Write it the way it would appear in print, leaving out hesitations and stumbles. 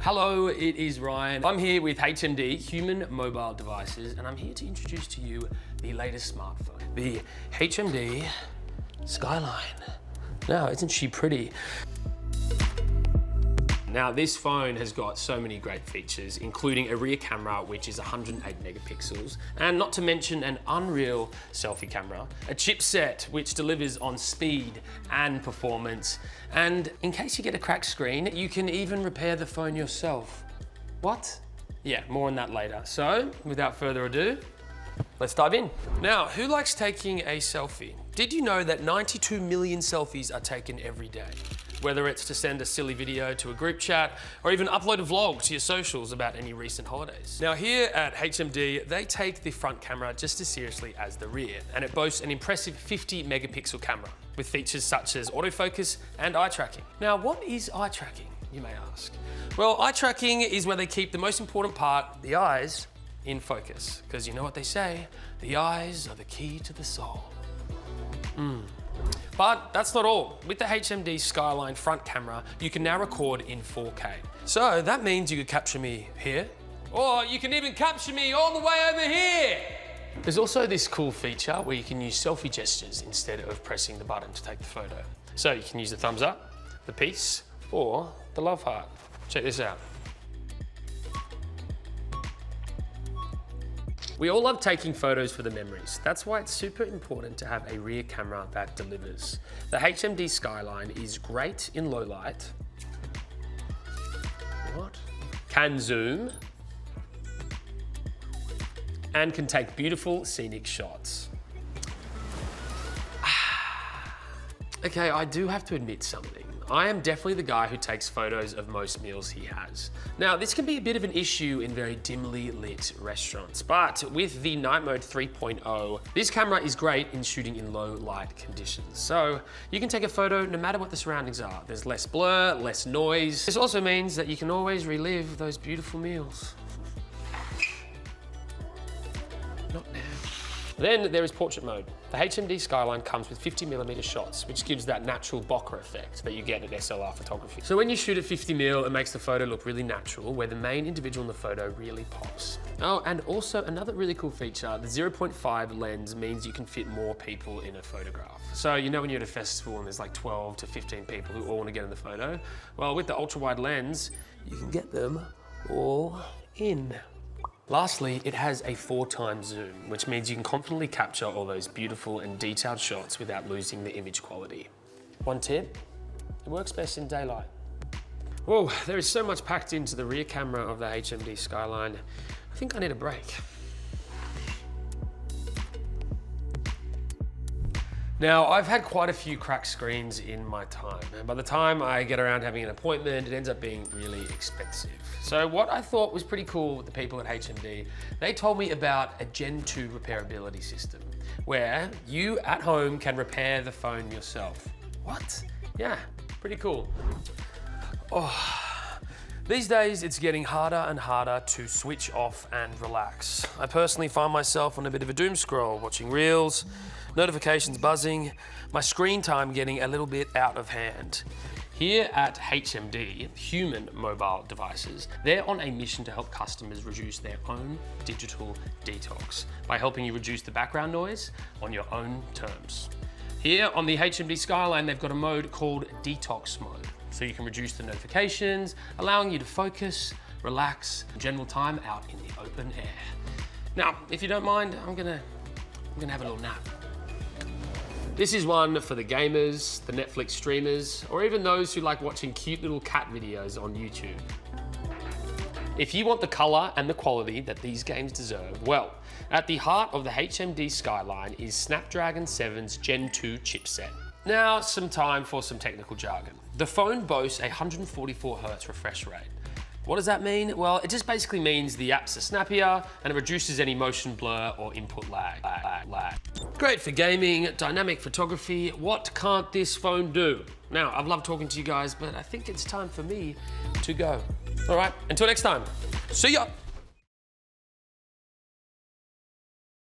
Hello, it is Ryan. I'm here with HMD, Human Mobile Devices, and I'm here to introduce to you the latest smartphone, the HMD Skyline. Now, isn't she pretty? Now, this phone has got so many great features, including a rear camera, which is 108 megapixels, and not to mention an unreal selfie camera, a chipset which delivers on speed and performance, and in case you get a cracked screen, you can even repair the phone yourself. What? Yeah, more on that later. So, without further ado, let's dive in. Now, who likes taking a selfie? Did you know that 92 million selfies are taken every day? Whether it's to send a silly video to a group chat or even upload a vlog to your socials about any recent holidays. Now here at HMD, they take the front camera just as seriously as the rear, and it boasts an impressive 50 megapixel camera with features such as autofocus and eye tracking. Now what is eye tracking, you may ask? Well, eye tracking is where they keep the most important part, the eyes, in focus. Because you know what they say, the eyes are the key to the soul. But that's not all. With the HMD Skyline front camera, you can now record in 4K. So that means you could capture me here, or you can even capture me all the way over here. There's also this cool feature where you can use selfie gestures instead of pressing the button to take the photo. So you can use the thumbs up, the peace, or the love heart. Check this out. We all love taking photos for the memories. That's why it's super important to have a rear camera that delivers. The HMD Skyline is great in low light. Can zoom. And can take beautiful scenic shots. Okay, I do have to admit something. I am definitely the guy who takes photos of most meals he has. Now, this can be a bit of an issue in very dimly lit restaurants, but with the Night Mode 3.0, this camera is great in shooting in low light conditions. So you can take a photo no matter what the surroundings are. There's less blur, less noise. This also means that you can always relive those beautiful meals. Not now. Then there is portrait mode. The HMD Skyline comes with 50mm shots, which gives that natural bokeh effect that you get in SLR photography. So when you shoot at 50mm, it makes the photo look really natural, where the main individual in the photo really pops. Oh, and also another really cool feature, the 0.5 lens means you can fit more people in a photograph. So you know when you're at a festival and there's like 12 to 15 people who all want to get in the photo? Well, with the ultra-wide lens, you can get them all in. Lastly, it has a 4x zoom, which means you can confidently capture all those beautiful and detailed shots without losing the image quality. One tip, it works best in daylight. Whoa, there is so much packed into the rear camera of the HMD Skyline. I think I need a break. Now, I've had quite a few cracked screens in my time, and by the time I get around having an appointment, it ends up being really expensive. So what I thought was pretty cool with the people at HMD, they told me about a Gen 2 repairability system, where you at home can repair the phone yourself. What? Yeah, pretty cool. Oh. These days, it's getting harder and harder to switch off and relax. I personally find myself on a bit of a doom scroll, watching reels, notifications buzzing, my screen time getting a little bit out of hand. Here at HMD, Human Mobile Devices, they're on a mission to help customers reduce their own digital detox by helping you reduce the background noise on your own terms. Here on the HMD Skyline, they've got a mode called Detox Mode. So you can reduce the notifications, allowing you to focus, relax, general time out in the open air. Now, if you don't mind, I'm gonna have a little nap. This is one for the gamers, the Netflix streamers, or even those who like watching cute little cat videos on YouTube. If you want the color and the quality that these games deserve, well, at the heart of the HMD Skyline is Snapdragon 7's Gen 2 chipset. Now, some time for some technical jargon. The phone boasts a 144Hz refresh rate. What does that mean? Well, it just basically means the apps are snappier and it reduces any motion blur or input lag. Great for gaming, dynamic photography. What can't this phone do? Now, I've loved talking to you guys, but I think it's time for me to go. All right, until next time, see ya.